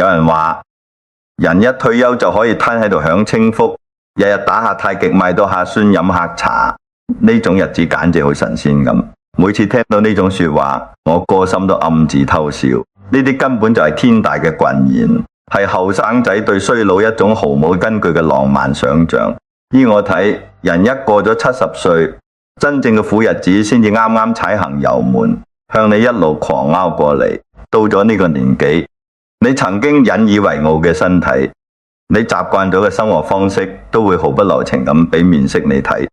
有人話人一退休就可以攤喺度享清福，日日打下太極，買到下孫飲下茶，呢種日子簡直好神仙咁。每次聽到呢種說話，我個心都暗自偷笑。呢啲根本就係天大嘅棍言，係後生仔對衰老一種毫無根據嘅浪漫想象。依我睇，人一過咗70歲，真正嘅苦日子先至啱啱踩行油門，向你一路狂拗過嚟。到咗呢個年紀，你曾經引以為傲嘅身體，你習慣咗嘅生活方式，都會毫不留情咁俾面色你睇。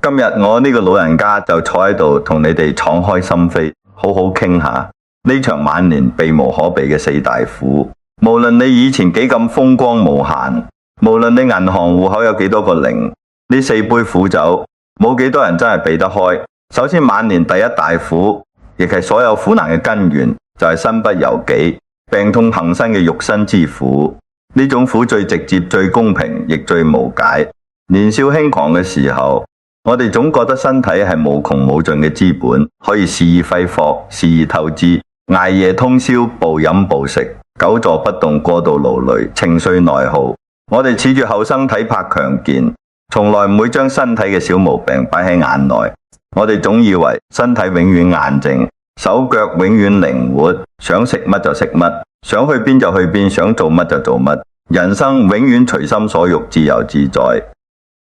今日我呢個老人家就坐喺度同你哋敞開心扉，好好傾下呢場晚年避無可避嘅4大苦。無論你以前幾咁風光無限，無論你銀行戶口有幾多個零，呢4杯苦酒冇幾多人真係避得開。首先晚年第一大苦，亦係所有苦難嘅根源，就係身不由己、病痛橫身嘅肉身之苦。呢種苦最直接、最公平，亦最無解。年少輕狂嘅時候，我哋總覺得身體係無窮無盡嘅資本，可以肆意揮霍、肆意透支，捱夜通宵、暴飲暴食，久坐不動，過度勞累，情緒內耗。我哋恃住後生體魄強健，從來唔會將身體嘅小毛病擺喺眼內。我哋總以為身體永遠硬淨，手腳永遠靈活，想食乜就食乜，想去邊就去邊，想做乜就做乜，人生永遠隨心所欲，自由自在。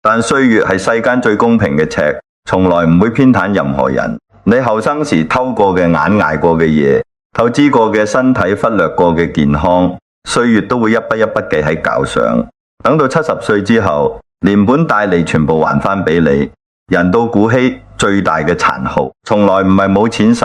但歲月係世間最公平嘅尺，從來唔會偏袒任何人。你後生時偷過嘅眼、捱過嘅夜，透支過嘅身體，忽略過嘅健康，歲月都會一筆一筆記喺稿上。等到70歲之後，連本帶利全部還返俾你。人到古稀，最大嘅殘酷，從來唔係冇錢使、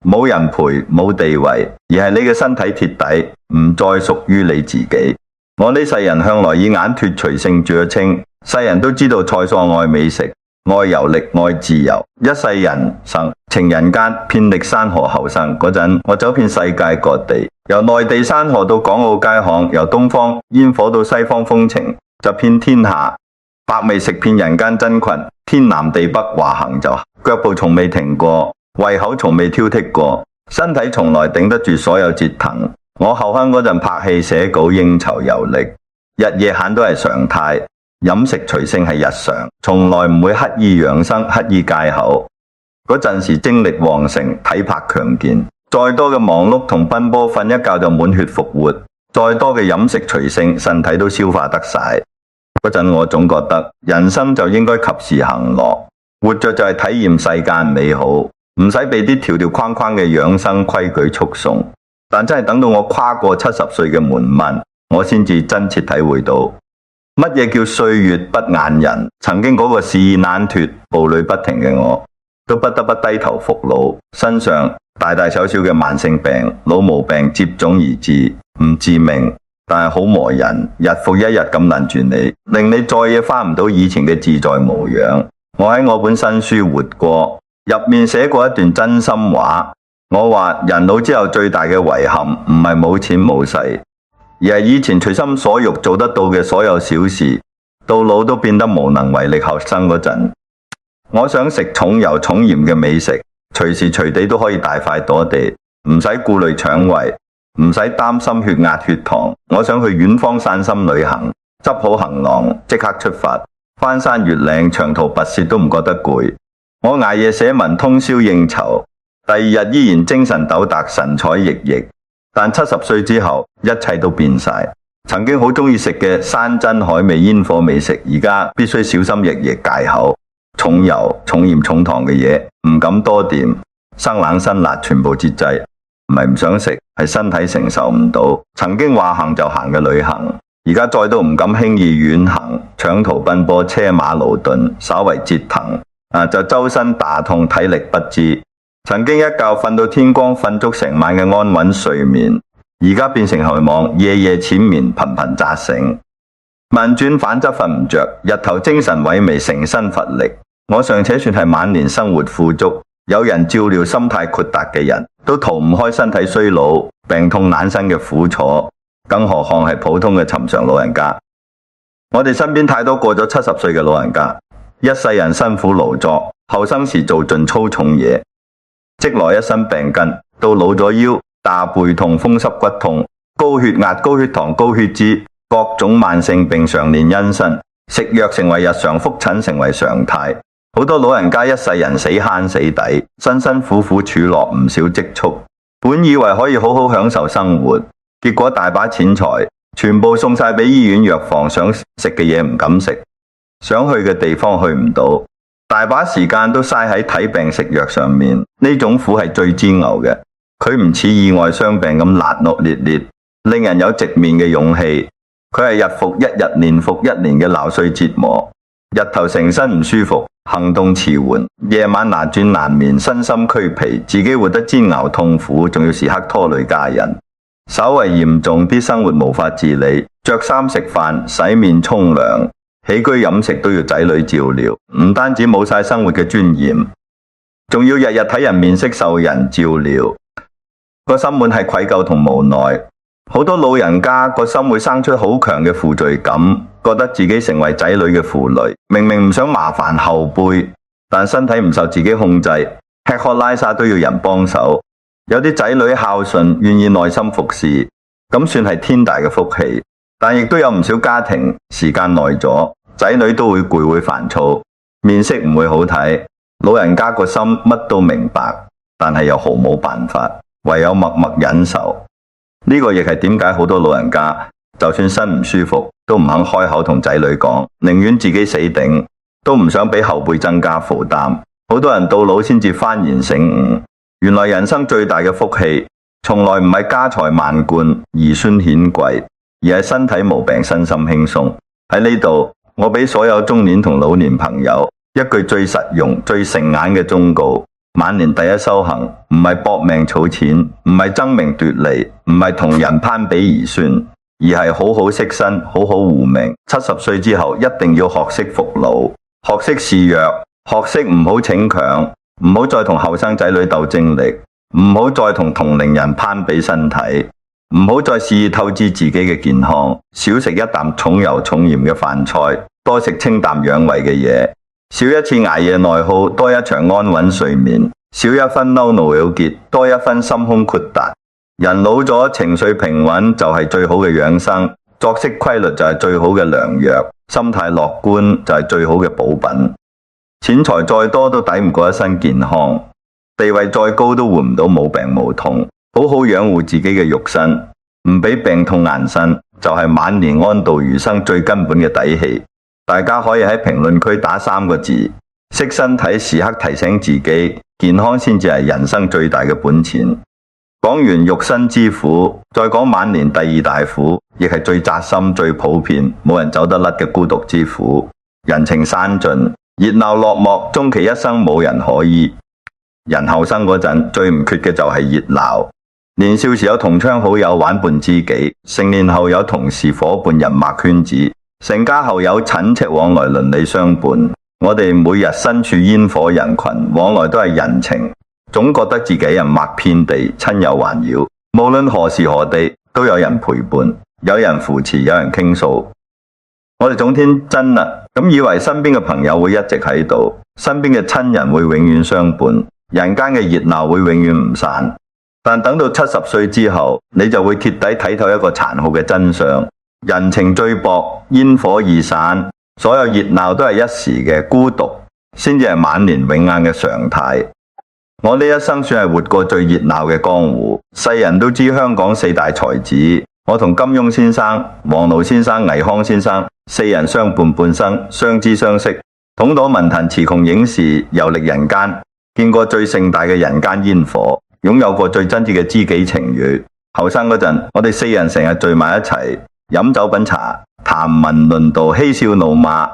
冇人陪、冇地位，而係你嘅身體鐵底唔再屬於你自己。我呢世人向來以眼脫隨性著稱，世人都知道蔡桑愛美食、愛遊歷、愛自由，一世人生情人間，遍歷山河後生。嗰陣我走遍世界各地，由內地山河到港澳街巷，由東方煙火到西方風情，就遍天下，百味食遍人間真菌，天南地北話行就行，腳步從未停過，胃口從未挑剔過，身體從來頂得住所有折騰。我後生嗰陣拍戲寫稿應酬遊歷，日夜閒都係常態，飲食隨性係日常，從來唔會刻意養生、刻意戒口。嗰陣時精力旺盛，體魄強健，再多嘅忙碌同奔波，瞓一覺就滿血復活，再多嘅飲食隨性，身體都消化得晒。嗰陣我總覺得人生就應該及時行樂，活着就係體驗世間美好，唔使被啲條條框框嘅養生規矩束縛。但真係等到我跨過70歲嘅門檻，我先至真切體會到乜嘢叫歲月不眼人。曾經嗰個肆意懶脫、步履不停嘅我，都不得不低頭服老，身上大大小小嘅慢性病、老毛病接踵而至，唔致命，但係好磨人，日復一日咁攔住你，令你再也翻唔到以前嘅自在模樣。我喺我本新書《活過》入面寫過一段真心話。我話人老之後最大嘅遺憾唔係冇錢冇勢，而係以前隨心所欲做得到嘅所有小事，到老都變得無能為力。後生嗰陣，我想食重油重鹽嘅美食，隨時隨地都可以大快朵地，唔使顧慮腸胃，唔使擔心血壓血糖。我想去遠方散心旅行，執好行囊即刻出發，翻山越嶺長途跋涉都唔覺得攰。我捱夜寫文，通宵應酬，第二日依然精神抖達，神采奕奕。但70歲之後，一切都變晒。曾經好鍾意食嘅山珍海味、煙火美食，而家必須小心翼翼戒口。重油、重鹽、重糖嘅嘢唔敢多掂，生冷辛辣全部節制。唔係唔想食，係身體承受唔到。曾經話行就行嘅旅行，而家再都唔敢輕易遠行，長途奔波，車馬勞頓，稍為折騰就周身打痛，體力不支。曾經一覺瞓到天光，瞓足成晚嘅安穩睡眠，而家變成期望夜夜淺眠，頻頻扎醒。慢轉反側瞓唔着，日頭精神萎靡，成身乏力。我尚且算係晚年生活富足，有人照料，心態豁達嘅人，都逃唔開身體衰老、病痛懶身嘅苦楚，更何況係普通嘅尋常老人家。我哋身邊太多過咗70歲嘅老人家，一世人辛苦勞作，後生時做盡粗重嘢，積來一身病根，到老咗腰、大背痛、風濕骨痛，高血壓、高血糖、高血脂，各種慢性病常年殷身，食藥成為日常，覆診成為常態。好多老人家一世人死慳死抵，辛辛苦苦儲落唔少積蓄，本以為可以好好享受生活，結果大把錢財全部送晒俾醫院藥房，想食嘅嘢唔敢食，想去嘅地方去唔到，大把時間都嘥喺睇病食藥上面。呢種苦係最煎熬嘅，佢唔似意外傷病咁辣惡烈烈，令人有直面嘅勇氣。佢係日復一日、年復一年嘅勞碎折磨，日頭成身唔舒服，行動遲緩，夜晚拿轉難眠，身心俱疲，自己活得煎熬痛苦，仲要時刻拖累家人。稍為嚴重啲，生活無法自理，着衫食飯、洗面沖涼、起居飲食都要仔女照料，唔單止冇晒生活嘅尊嚴，仲要日日睇人面色受人照料，個心滿係愧疚同無奈。好多老人家個心會生出好強嘅負罪感，覺得自己成為仔女嘅負累。明明唔想麻煩後輩，但身體唔受自己控制，吃喝拉撒都要人幫手。有啲仔女孝順，願意耐心服侍，咁算係天大嘅福氣。但亦都有唔少家庭時間耐咗，仔女都會攰會煩躁，面色唔會好睇。老人家個心乜都明白，但係又毫無辦法，唯有默默忍受。呢個亦係點解好多老人家就算身唔舒服，都唔肯開口同仔女講，寧願自己死頂，都唔想俾後輩增加負擔。好多人到老先至幡然醒悟，原來人生最大嘅福氣，從來唔係家財萬貫、兒孫顯貴，而係身體無病、身心輕鬆。喺呢度，我俾所有中年同老年朋友一句最實用、最誠眼嘅忠告：晚年第一修行，唔係搏命儲錢，唔係爭名奪利，唔係同人攀比兒孫，而係好好惜身，好好護命。70歲之後，一定要學識服老，學識示弱，學識唔好逞強，唔好再同後生仔女鬥精力，唔好再同同齡人攀比身體，唔好再肆意透支自己嘅健康，少食一啖重油重鹽嘅飯菜，多食清淡養胃嘅嘢。少一次捱夜內耗，多一場安穩睡眠；少一分嬲怒了結，多一分心胸豁達。人老咗，情緒平穩就係最好嘅養生，作息規律就係最好嘅良藥，心態樂觀就係最好嘅補品。錢財再多都抵唔過一身健康，地位再高都換唔到冇病冇痛。好好養護自己嘅肉身，唔俾病痛纏身，就係晚年安度餘生最根本嘅底氣。大家可以喺評論區打3個字：惜身體，時刻提醒自己，健康先至係人生最大嘅本錢。講完肉身之苦，再講晚年第2大苦，亦係最扎心、最普遍、冇人走得甩嘅孤獨之苦。人情散盡，熱鬧落寞，終其一生冇人可依。人後生嗰陣最唔缺嘅就係熱鬧。年少時有同窗好友玩伴知己，成年後有同事伙伴人脈圈子，成家後有親戚往來鄰里相伴。我哋每日身處煙火人群，往來都係人情，總覺得自己人脈遍地，親友環繞。無論何時何地，都有人陪伴，有人扶持，有人傾訴。我哋總天真啊，咁以為身邊嘅朋友會一直喺度，身邊嘅親人會永遠相伴，人間嘅熱鬧會永遠唔散。但等到70歲之後，你就會徹底睇透一個殘酷嘅真相。人情最薄，煙火易散，所有熱鬧都係一時嘅，孤獨先至係晚年永遠嘅常態。我呢一生算係活過最熱鬧嘅江湖，世人都知香港4大才子，我同金庸先生、黃盧先生、倪匡先生4人相伴半生，相知相識，統睹文壇詞窮影視，遊歷人間，見過最盛大嘅人間煙火，擁有過最真摯嘅知己情誼。後生嗰陣，我哋4人成日聚埋一齊，飲酒品茶，談文論道，嬉笑怒罵，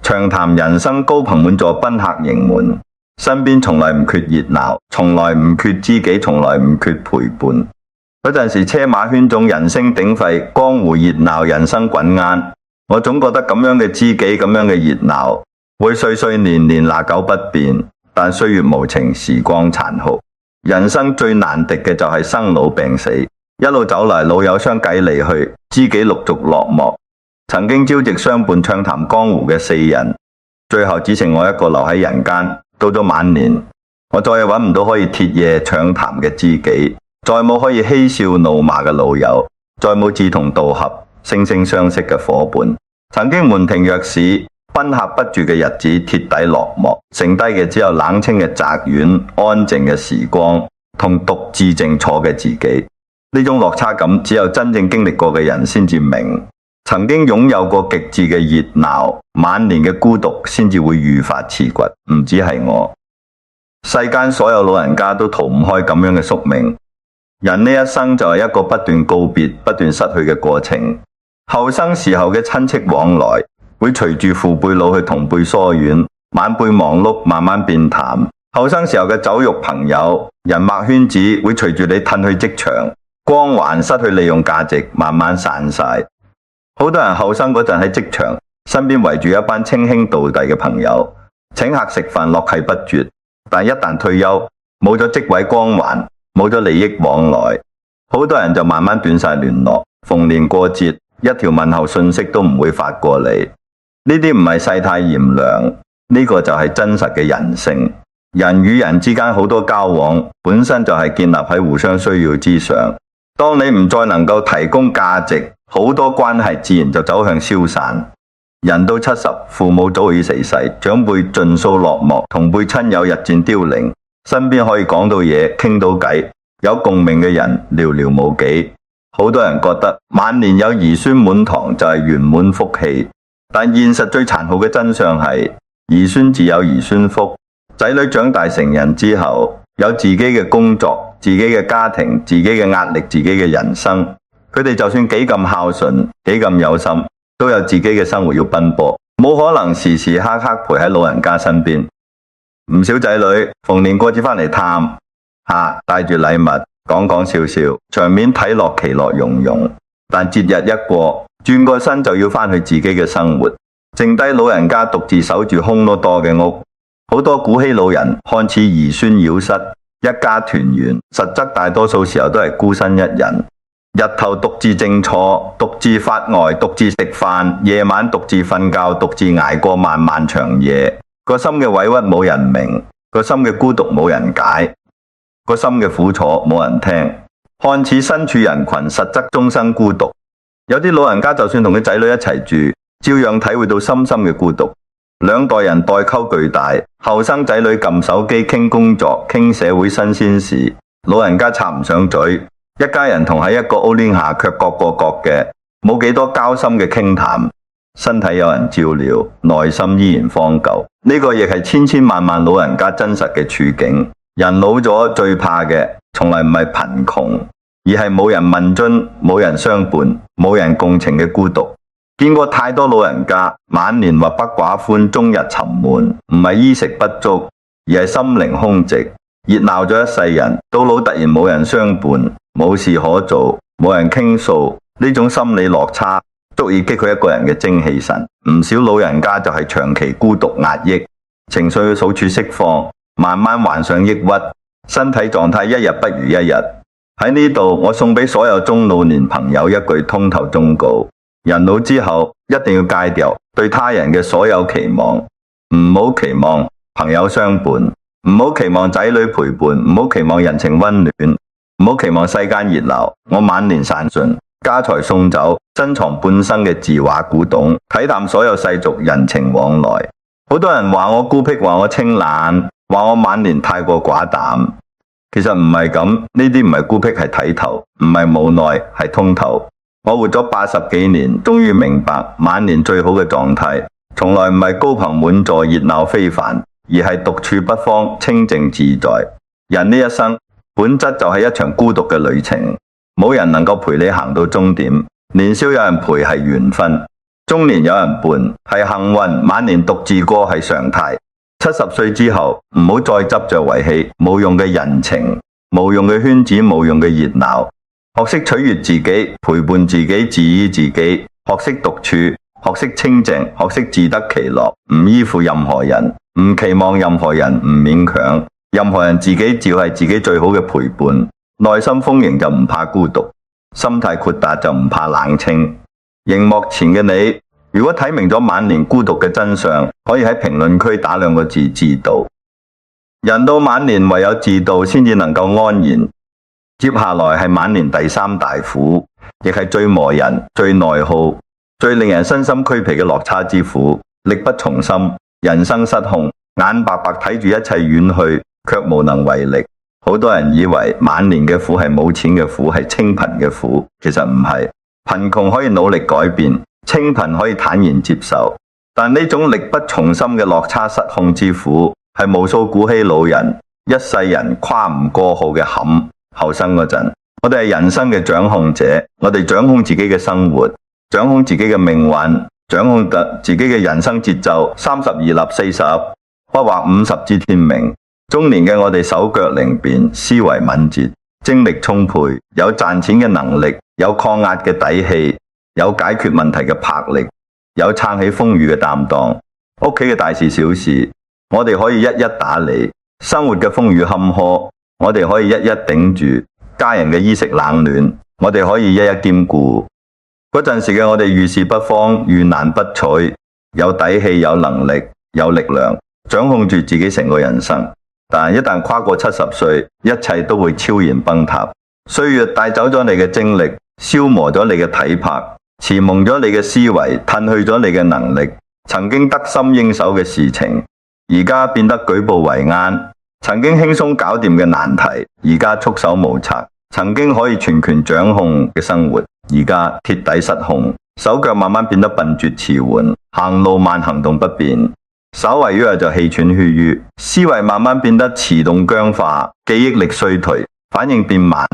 暢談人生，高朋滿座，賓客盈門。身邊從來唔缺熱鬧，從來唔缺知己，從來唔缺陪伴。嗰陣時車馬喧眾，人聲鼎沸，江湖熱鬧，人生滾啱。我總覺得咁樣嘅知己，咁樣嘅熱鬧，會歲歲年年拿久不變。但歲月無情，時光殘酷，人生最難敵嘅就係生老病死。一路走嚟，老友相繼離去，知己陸續落寞。曾經朝夕相伴暢談江湖嘅4人，最後只剩我一個留喺人間。到咗晚年，我再也揾唔到可以徹夜暢談嘅知己，再冇可以嬉笑怒罵嘅老友。再冇志同道合、惺惺相惜嘅夥伴。曾經門庭若市、賓客不絕嘅日子徹底落幕，剩低嘅只有冷清嘅宅院、安靜嘅時光同獨自靜坐嘅自己。呢種落差感，只有真正經歷過嘅人先至明。曾經擁有過極致嘅熱鬧，晚年嘅孤獨先至會愈發刺骨。唔止係我，世間所有老人家都逃唔開咁樣嘅宿命。人呢一生就係一個不斷告別、不斷失去嘅過程。後生時候嘅親戚往來，會隨住父輩老去同輩疏遠，晚輩忙碌慢慢變淡。後生時候嘅酒肉朋友、人脈圈子，會隨住你褪去職場，光環失去利用價值，慢慢散晒。好多人後生嗰陣喺職場，身邊圍住一班稱兄道弟嘅朋友，請客食飯樂契不絕。但一旦退休，冇咗職位光環，冇咗利益往來，好多人就慢慢斷晒聯絡。逢年過節，一條問候信息都唔會發過嚟。呢啲唔係世態炎涼，呢個就係真實嘅人性。人與人之間好多交往，本身就係建立喺互相需要之上。當你唔再能夠提供價值，好多關係自然就走向消散。人到70，父母早已逝世，長輩盡數落寞，同輩親友日漸凋零，身邊可以講到嘢、傾到偈、有共鳴嘅人寥寥無幾。好多人覺得晚年有兒孫滿堂就係圓滿福氣，但現實最殘酷嘅真相係，兒孫自有兒孫福。仔女長大成人之後，有自己嘅工作、自己嘅家庭、自己嘅壓力、自己嘅人生。佢哋就算幾咁孝順、幾咁有心，都有自己嘅生活要奔波，冇可能時時刻刻陪喺老人家身邊。唔少仔女逢年過節返嚟探，帶住禮物，講講笑笑，場面睇落其樂融融。但節日一過，轉個身就要返去自己嘅生活，剩低老人家獨自守住空囉多嘅屋。好多古稀老人看似兒孫繞膝，一家團圓，實則大多數時候都係孤身一人。日頭獨自靜坐，獨自發呆，獨自食飯；夜晚獨自瞓覺，獨自捱過漫漫長夜。個心嘅委屈冇人明，個心嘅孤獨冇人解，個心嘅苦楚冇人聽。看似身處人群，實則終生孤獨。有啲老人家就算同佢仔女一齊住，照樣體會到深深嘅孤獨。兩代人代溝巨大，後生仔女撳手機傾工作、傾社會新鮮事，老人家插唔上嘴。一家人同喺一個屋檐下，卻各過各嘅，冇幾多交心嘅傾談。身體有人照料，內心依然荒舊。呢個亦係千千萬萬老人家真實嘅處境。人老咗最怕嘅，從來唔係貧窮，而係冇人問津、冇人相伴、冇人共情嘅孤獨。見過太多老人家晚年或不寡歡，終日沉悶，唔係衣食不足，而係心靈空寂。熱鬧咗一世人，到老突然冇人相伴，冇事可做，冇人傾訴，呢種心理落差足以擊佢一個人嘅精氣神。唔少老人家就係長期孤獨壓抑，情緒嘅數處釋放，慢慢患上抑鬱，身體狀態一日不如一日。喺呢度，我送俾所有中老年朋友一句通透忠告：人老之後一定要戒掉對他人嘅所有期望，唔好期望朋友相伴，唔好期望仔女陪伴，唔好期望人情溫暖，唔好期望世間熱鬧。我晚年散盡，家財送走，珍藏半生嘅字畫古董，睇淡所有世俗人情往來。好多人話我孤僻，話我清懶，話我晚年太過寡淡。其實唔係咁，呢啲唔係孤僻，係睇頭；唔係無奈，係通透。我活咗80幾年，終於明白晚年最好嘅狀態，從來唔係高朋滿座、熱鬧非凡，而係獨處不慌、清靜自在。人呢一生本質就係一場孤獨嘅旅程，冇人能夠陪你行到終點。年少有人陪係緣分，中年有人伴係幸運，晚年獨自過係常態。70歲之後，唔好再執着維繫冇用嘅人情、冇用嘅圈子、冇用嘅熱鬧。學識取悅自己，陪伴自己，治愈自己。學識獨處，學識清靜，學識自得其樂。唔依附任何人，唔期望任何人，唔勉強任何人，自己照係自己最好嘅陪伴。內心豐盈就唔怕孤獨，心態豁達就唔怕冷清。熒幕前嘅你，如果睇明咗晚年孤獨嘅真相，可以喺評論區打2個字：自渡。人到晚年，唯有自渡先至能夠安然。接下來係晚年第三大苦，亦係最磨人、最內耗、最令人身心俱疲嘅落差之苦，力不從心，人生失控，眼白白睇住一切遠去，卻無能為力。好多人以為晚年嘅苦係冇錢嘅苦，係清貧嘅苦，其實唔係。貧窮可以努力改變，清貧可以坦然接受，但呢種力不從心嘅落差失控之苦，係無數古稀老人一世人跨唔過號嘅坎。後生嗰陣，我哋係人生嘅掌控者，我哋掌控自己嘅生活，掌控自己嘅命運，掌控自己嘅人生節奏。32立40，不惑50知天命。中年嘅我哋手腳靈便，思維敏捷，精力充沛，有賺錢嘅能力，有抗壓嘅底氣，有解決問題嘅魄力，有撐起風雨嘅擔當。屋企嘅大事小事，我哋可以一一打理；生活嘅風雨坎坷，我哋可以一一頂住；家人嘅衣食冷暖，我哋可以一一兼顧。嗰陣時嘅我哋遇事不慌，遇難不取，有底氣，有能力，有力量，掌控住自己成個人生。但一旦跨過70歲，一切都會悄然崩塌。歲月帶走咗你嘅精力，消磨咗你嘅體魄，遲蒙咗你嘅思維，褪去咗你嘅能力。曾經得心應手嘅事情，而家變得舉步維艱；曾經輕鬆搞掂嘅難題，而家束手無策；曾經可以全權掌控嘅生活，而家鐵底失控，手腳慢慢變得笨拙遲緩，行路慢，行動不便。稍為一日就氣喘吁吁，思維慢慢變得遲鈍僵化，記憶力衰退，反應變慢，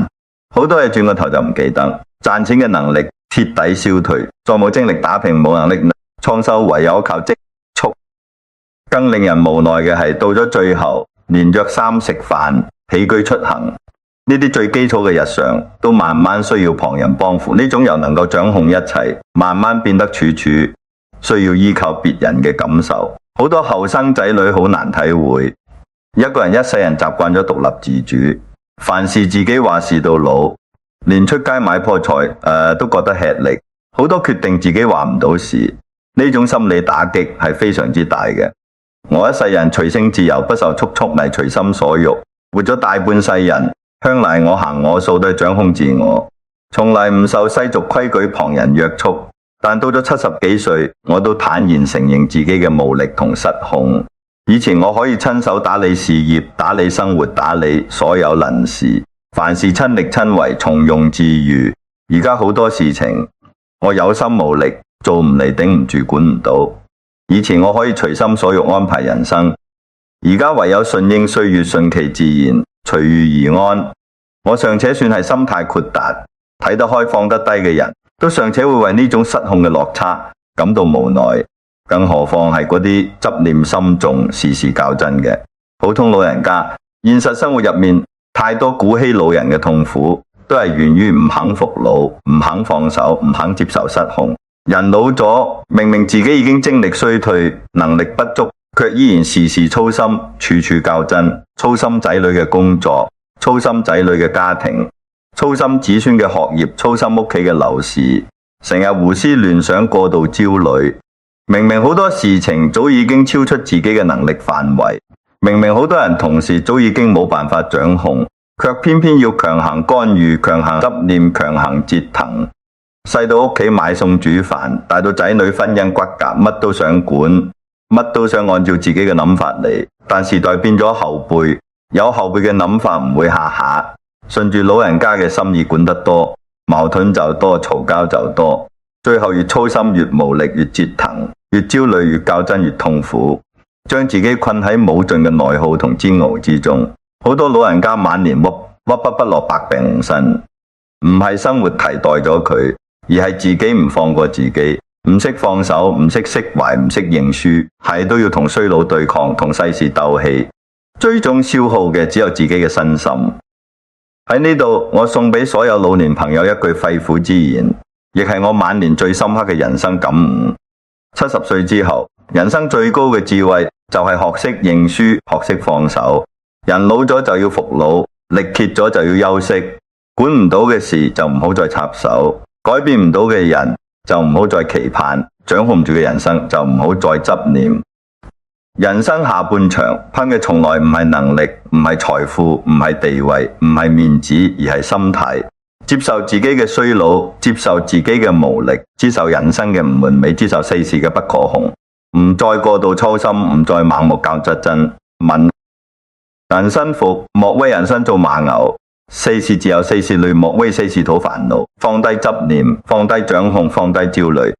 好多嘢轉個頭就唔記得，賺錢嘅能力徹底消退，再冇精力打拼，冇能力創收，唯有靠積蓄。更令人無奈嘅係，到咗最後，連着衫食飯、起居出行呢啲最基礎嘅日常，都慢慢需要旁人幫扶。呢種由能夠掌控一切，慢慢變得處處需要依靠別人嘅感受。好多後生仔女好難體會，一個人一世人習慣咗獨立自主，凡事自己話事到老，連出街買棵菜都覺得吃力，好多決定自己話唔到事，呢種心理打擊係非常之大嘅。我一世人隨性自由，不受束縛，咪隨心所欲，活咗大半世人，向來我行我素，都係掌控自我，從來唔受世俗規矩旁人約束。但到咗70幾歲，我都坦然承認自己嘅無力同失控。以前我可以親手打理事業、打理生活、打理所有人事，凡事親力親為，從容自如。而家好多事情，我有心無力，做唔嚟，頂唔住，管唔到。以前我可以隨心所欲安排人生，而家唯有順應歲月，順其自然，隨遇而安。我尚且算係心態豁達、睇得開放得低嘅人，都尚且會為呢種失控嘅落差感到無奈，更何況係嗰啲執念深重、事事較真嘅普通老人家。現實生活入面，太多古稀老人嘅痛苦，都係源於唔肯服老、唔肯放手、唔肯接受失控。人老咗，明明自己已經精力衰退、能力不足，卻依然時時操心、處處較真，操心仔女嘅工作，操心仔女嘅家庭，操心子孫嘅學業，操心屋企嘅樓市，成日胡思亂想，過度焦慮。明明好多事情早已經超出自己嘅能力範圍，明明好多人同時早已經冇辦法掌控，卻偏偏要強行干預、強行執念、強行折騰。細到屋企買餸煮飯，大到仔女婚姻骨骼，乜都想管，乜都想按照自己嘅諗法嚟。但時代變咗後輩，有後輩嘅諗法唔會下下順住老人家嘅心意管得多，矛盾就多，嘈交就多，最後越操心越無力，越折騰，越焦慮，越較真，越痛苦，將自己困喺冇盡嘅內耗同煎熬之中。好多老人家晚年屈不落，百病籠身，唔係生活替代咗佢，而係自己唔放過自己，唔識放手，唔識釋懷，唔識認輸，係都要同衰老對抗，同世事鬥氣，最終消耗嘅只有自己嘅身心。喺呢度，我送俾所有老年朋友一句肺腑之言，亦係我晚年最深刻嘅人生感悟。70歲之後，人生最高嘅智慧就係學識認輸，學識放手。人老咗就要服老，力竭咗就要休息，管唔到嘅事就唔好再插手，改變唔到嘅人就唔好再期盼，掌控唔住嘅人生就唔好再執念。人生下半場，憑嘅從來唔係能力，唔係財富，唔係地位，唔係面子，而係心態。接受自己嘅衰老，接受自己嘅無力，接受人生嘅唔完美，接受世事嘅不可控，唔再過度操心，唔再盲目較真真。人生福，莫為人生做馬牛。世事自有世事累，莫為世事討煩惱。放低執念，放低掌控，放低焦慮，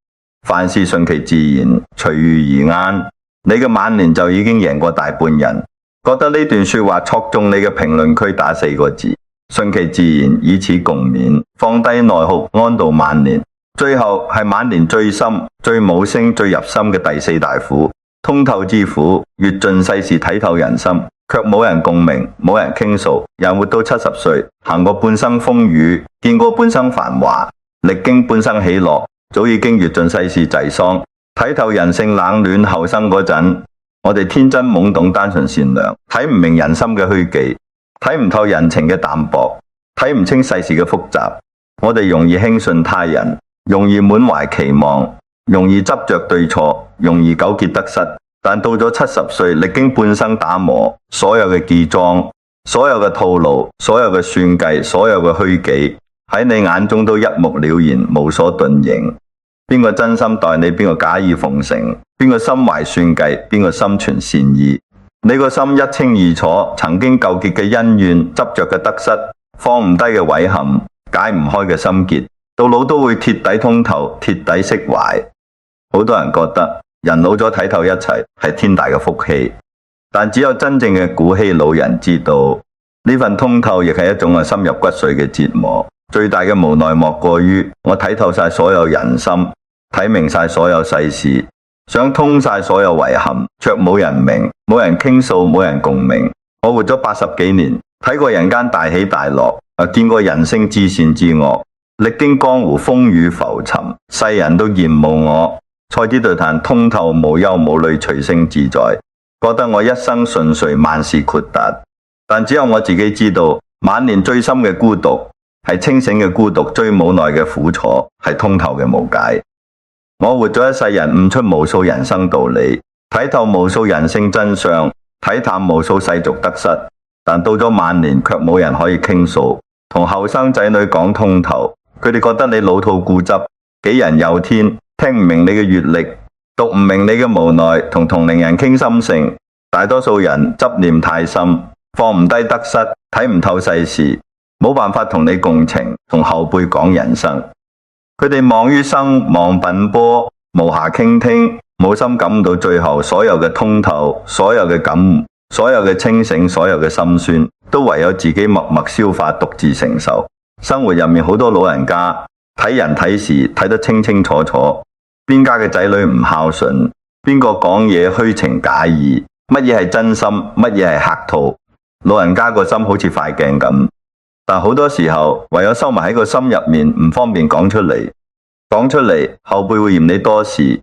凡事順其自然，隨遇而安。你嘅晚年就已經贏過大半人。覺得呢段說話戳中你嘅評論區打4個字：順其自然，以此共勉。放低內耗，安度晚年。最後係晚年最深、最冇聲、最入心嘅第4大苦，通透之苦。閱盡世事，睇透人心，卻冇人共鳴，冇人傾訴。人活到70歲，行過半生風雨，見過半生繁華，歷經半生喜樂，早已經閱盡世事濟桑，睇透人性冷暖。後生嗰陣，我哋天真懵懂、單純善良，睇唔明人心嘅虛忌，睇唔透人情嘅淡薄，睇唔清世事嘅複雜。我哋容易輕信他人，容易滿懷期望，容易執着對錯，容易糾結得失。但到咗70歲，歷經半生打磨，所有嘅偽裝，所有嘅套路，所有嘅算計，所有嘅虛己，喺你眼中都一目了然，無所遁形。邊個真心待你，邊個假意奉承，邊個心懷算計，邊個心存善意。你個心一清二楚，曾經糾結嘅恩怨，執着嘅得失，放唔低嘅遺憾，解唔開嘅心結，到老都會徹底通透，徹底釋懷。好多人覺得人老咗睇透一切係天大嘅福氣，但只有真正嘅古稀老人知道，呢份通透亦係一種深入骨髓嘅折磨。最大嘅無奈莫過於我睇透晒所有人心，睇明晒所有世事，想通晒所有遺憾，卻冇人明，冇人傾訴，冇人共鳴。我活咗80幾年，睇過人間大起大落，見過人性至善至惡，歷經江湖風雨浮沉，世人都厭惡我。賽斯對談通透，無憂無慮，隨性自在，覺得我一生順遂，萬事豁達。但只有我自己知道，晚年最深嘅孤獨係清醒嘅孤獨，最無奈嘅苦楚係通透嘅無解。我活咗一世人，悟出無數人生道理，睇透無數人性真相，睇淡無數世俗得失。但到咗晚年，卻冇人可以傾訴，同後生仔女講通透，佢哋覺得你老土固執，杞人憂天。聽唔明你嘅閱歷，讀唔明你嘅無奈，同同齡人傾心性。大多數人執念太深，放唔低得失，睇唔透世事，冇辦法同你共情，同後輩講人生。佢哋忙於生，忙奔波，無暇傾聽，冇心感悟到最後所有嘅通透，所有嘅感悟，所有嘅清醒，所有嘅心酸，都唯有自己默默消化，獨自承受。生活入面好多老人家睇人睇事睇得清清楚楚。邊家嘅仔女唔孝順，邊個講嘢虛情假意，乜嘢係真心，乜嘢係客套。老人家個心好似塊鏡咁，但好多時候唯有收埋喺個心入面，唔方便講出嚟。講出嚟，後輩會嫌你多事，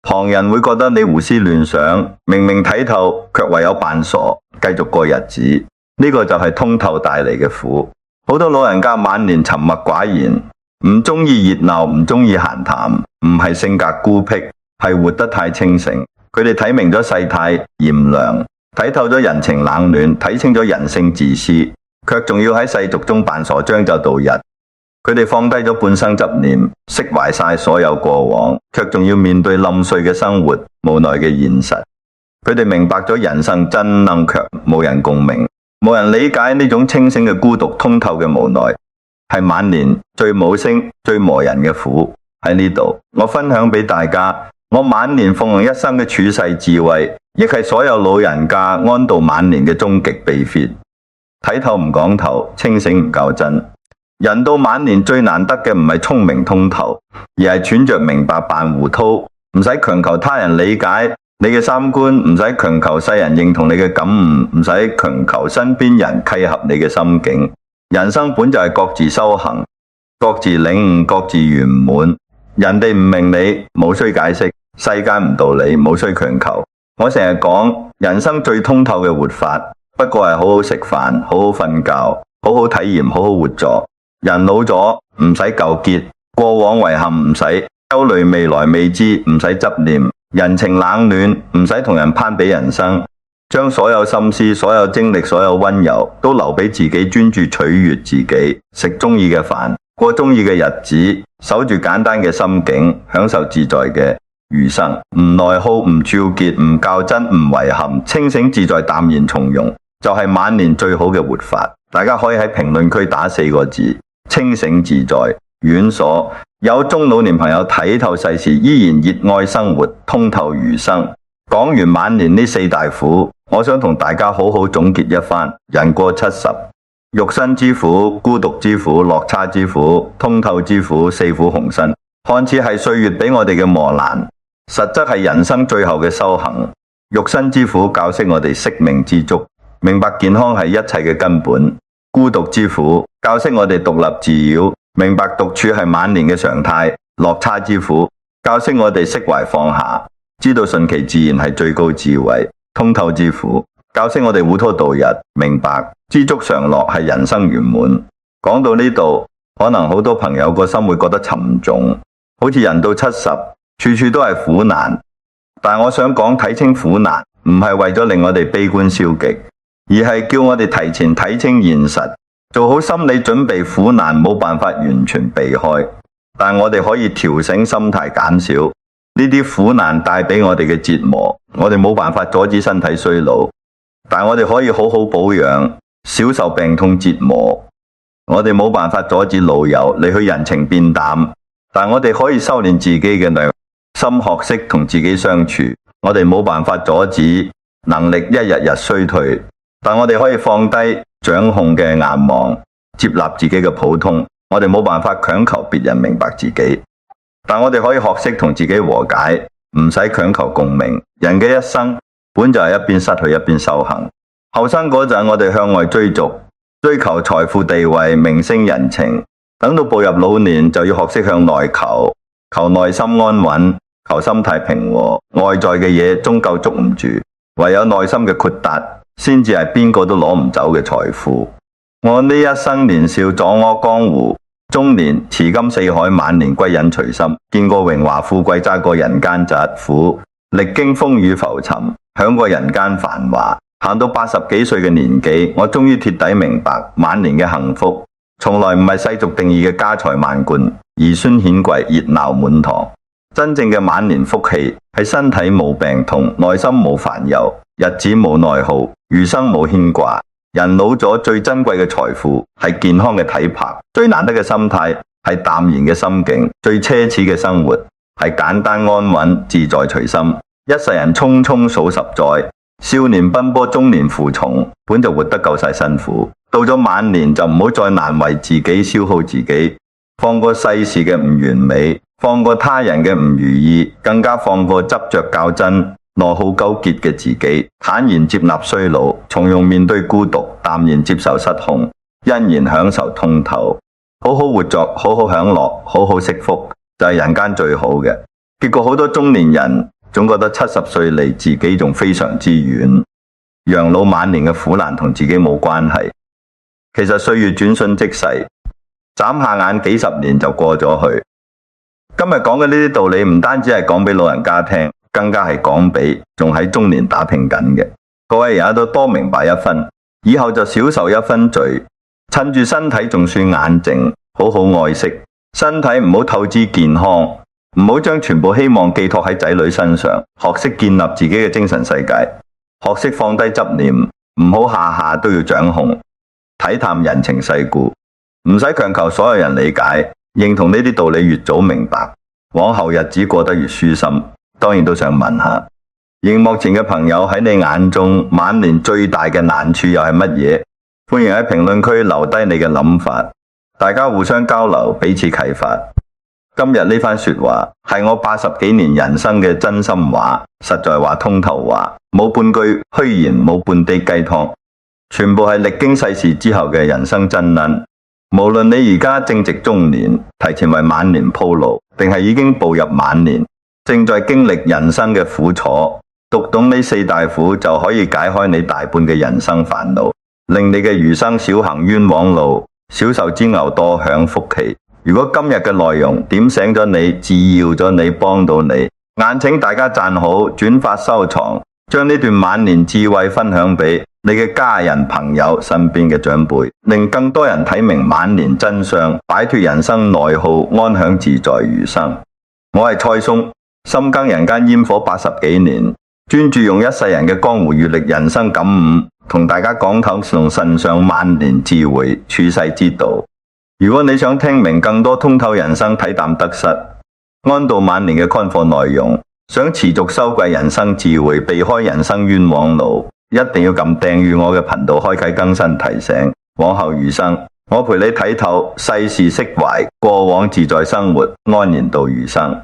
旁人會覺得你胡思亂想，明明睇透，卻唯有扮傻，繼續過日子。呢個就係通透帶嚟嘅苦。好多老人家晚年沉默寡言，唔中意熱鬧，唔中意閒談，唔係性格孤僻，係活得太清醒。佢哋睇明咗世態炎涼，睇透咗人情冷暖，睇清咗人性自私，卻仲要喺世俗中扮傻將就度日。佢哋放低咗半生執念，釋懷晒所有過往，卻仲要面對冧碎嘅生活，無奈嘅現實。佢哋明白咗人生真冷卻，冇人共鳴，冇人理解呢種清醒嘅孤獨，通透嘅無奈。係晚年最冇聲、最磨人嘅苦。喺呢度，我分享俾大家，我晚年奉行一生嘅處世智慧，亦係所有老人家安度晚年嘅終極秘訣。睇透唔講透，清醒唔較真。人到晚年最難得嘅唔係聰明通透，而係揣着明白扮糊塗，唔使強求他人理解你嘅三觀，唔使強求世人認同你嘅感悟，唔使強求身邊人契合你嘅心境。人生本就係各自修行，各自領悟，各自圓滿。人哋唔明你，冇需解釋；世間唔道理，冇需強求。我成日講，人生最通透嘅活法，不過係好好食飯，好好瞓覺，好好體驗，好好活着。人老咗唔使糾結，過往遺憾唔使憂慮，未來未知唔使執念，人情冷暖，唔使同人攀比人生，將所有心思、所有精力、所有溫柔都留俾自己，專注取悅自己，食中意嘅飯，過中意嘅日子，守住簡單嘅心境，享受自在嘅餘生，唔內耗，唔糾結，唔較真，唔遺憾，清醒自在，淡然從容，就係晚年最好嘅活法。大家可以喺評論區打4個字：清醒自在。遠所有中老年朋友睇透世事，依然熱愛生活，通透餘生。講完晚年呢4大苦，我想同大家好好總結一番。人過70，肉身之苦、孤獨之苦、落差之苦、通透之苦，4苦紅身，看似係歲月俾我哋嘅磨難，實則係人生最後嘅修行。肉身之苦教識我哋惜命知足，明白健康係一切嘅根本；孤獨之苦教識我哋獨立自擾，明白獨處係晚年嘅常態；落差之苦教識我哋釋懷放下，知道順其自然係最高智慧；通透之苦教識我哋糊塗度日，明白知足常樂係人生圓滿。講到呢度，可能好多朋友個心會覺得沉重，好似人到70，處處都係苦難。但我想講，睇清苦難唔係為咗令我哋悲觀消極，而係叫我哋提前睇清現實，做好心理準備。苦難冇辦法完全避開，但我哋可以調整心態，減少呢啲苦難帶俾我哋嘅折磨。我哋冇辦法阻止身體衰老，但我哋可以好好保養，少受病痛折磨。我哋冇辦法阻止老友離去人情變淡，但我哋可以修煉自己嘅良心，學識同自己相處。我哋冇辦法阻止能力一日日衰退，但我哋可以放低掌控嘅眼望，接納自己嘅普通。我哋冇辦法強求別人明白自己，但我哋可以學識同自己和解，唔使強求共鳴。人嘅一生本就係一邊失去一邊修行。後生嗰陣，我哋向外追逐，追求財富、地位、名聲、人情；等到步入老年，就要學識向內求，求內心安穩，求心態平和。外在嘅嘢終究捉唔住，唯有內心嘅豁達，先至係邊個都攞唔走嘅財富。我呢一生年少左柯江湖，中年辭金四海，晚年歸隱隨心。見過榮華富貴，揸過人間疾苦，歷經風雨浮沉，享過人間繁華。行到80幾歲嘅年紀，我終於徹底明白，晚年嘅幸福從來唔係世俗定義嘅家財萬貫、兒孫顯貴、熱鬧滿堂。真正嘅晚年福氣係身體冇病痛，內心冇煩憂，日子冇內耗，餘生冇牽掛。人老咗最珍貴嘅財富係健康嘅體魄，最難得嘅心態係淡然嘅心境，最奢侈嘅生活係簡單安穩自在隨心。一世人匆匆數十載，少年奔波，中年負重，本就活得夠晒辛苦。到咗晚年就唔好再難為自己，消耗自己，放過世事嘅唔完美，放過他人嘅唔如意，更加放過執着較真、內耗糾結嘅自己，坦然接納衰老，從容面對孤獨，淡然接受失控，欣然享受通透，好好活着，好好享樂，好好惜福，就係人間最好嘅。結果好多中年人總覺得70歲離自己仲非常之遠，養老晚年嘅苦難同自己冇關係。其實歲月轉瞬即逝，眨下眼幾十年就過咗去。今日講嘅呢啲道理唔單止係講俾老人家聽，更加係講俾仲喺中年打拼緊嘅各位，而家都多明白一分，以後就少受一分罪。趁住身體仲算眼靜，好好愛惜身體，唔好透支健康，唔好將全部希望寄託喺仔女身上，學識建立自己嘅精神世界，學識放低執念，唔好下下都要掌控，體淡人情世故，唔使強求所有人理解。認同呢啲道理越早明白，往後日子過得越舒心。當然都想問下，熒幕前嘅朋友，喺你眼中晚年最大嘅難處又係乜嘢？歡迎喺評論區留低你嘅諗法，大家互相交流，彼此啟發。今日呢番說話係我80幾年人生嘅真心話，實在話，通透話，冇半句虛言，冇半滴雞湯，全部係歷經世事之後嘅人生真恩。無論你而家正值中年，提前為晚年鋪路，定係已經步入晚年，正在經歷人生嘅苦楚，讀懂呢4大苦就可以解開你大半嘅人生煩惱，令你嘅餘生少行冤枉路，少受煎熬，多享福氣。如果今日嘅內容點醒咗你，治療咗你，幫到你，懇請大家讚好、轉發收藏，將呢段晚年智慧分享俾你嘅家人、朋友、身邊嘅長輩，令更多人睇明晚年真相，擺脫人生內耗，安享自在餘生。我係蔡松，深耕人間煙火80幾年，專注用一世人嘅江湖閱歷、人生感悟，同大家講透同腎上晚年智慧、處世之道。如果你想聽明更多通透人生、睇淡得失、安度晚年嘅乾貨內容，想持續收穫人生智慧，避開人生冤枉路，一定要撳訂閱我嘅頻道，開啟更新提醒。往後餘生，我陪你睇透世事釋懷，過往自在生活，安然度餘生。